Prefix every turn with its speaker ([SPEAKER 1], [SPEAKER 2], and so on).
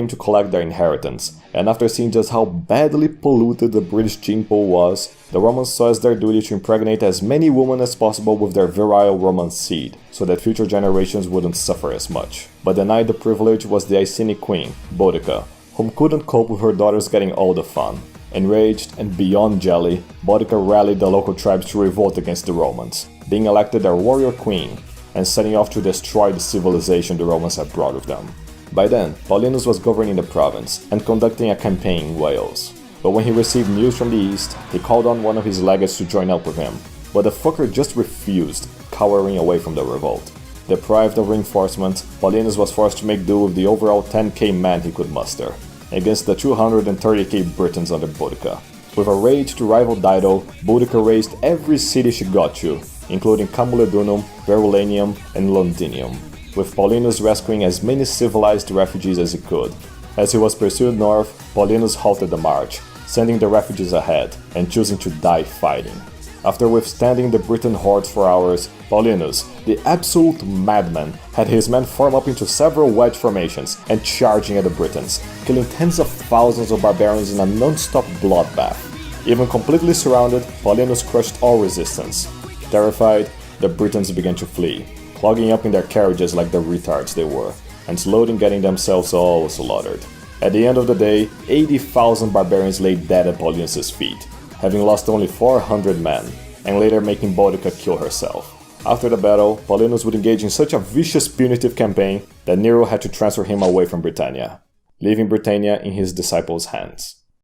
[SPEAKER 1] to collect their inheritance, and after seeing just how badly polluted the British gene pool was, the Romans saw as their duty to impregnate as many women as possible with their virile Roman seed, so that future generations wouldn't suffer as much. But denied the privilege was the Iceni queen, Boudica, whom couldn't cope with her daughters getting all the fun. Enraged and beyond jelly, Boudica rallied the local tribes to revolt against the Romans, being elected their warrior queen, and setting off to destroy the civilization the Romans had brought with them. By then, Paulinus was governing the province and conducting a campaign in Wales. But when he received news from the east, he called on one of his legates to join up with him, but the fucker just refused, cowering away from the revolt. Deprived of reinforcements, Paulinus was forced to make do with the overall 10k men he could muster, against the 230k Britons under Boudica. With a rage to rival Dido, Boudica razed every city she got to, including Camuledunum, Verulamium, and Londinium, with Paulinus rescuing as many civilized refugees as he could. As he was pursued north, Paulinus halted the march, sending the refugees ahead, and choosing to die fighting. After withstanding the Briton hordes for hours, Paulinus, the absolute madman, had his men form up into several wedge formations and charging at the Britons, killing tens of thousands of barbarians in a non-stop bloodbath. Even completely surrounded, Paulinus crushed all resistance. Terrified, the Britons began to flee, clogging up in their carriages like the retards they were, and slowly getting themselves all slaughtered. At the end of the day, 80,000 barbarians lay dead at Paulinus' feet, having lost only 400 men, and later making Boudica kill herself. After the battle, Paulinus would engage in such a vicious punitive campaign that Nero had to transfer him away from Britannia, leaving Britannia in his disciples' hands.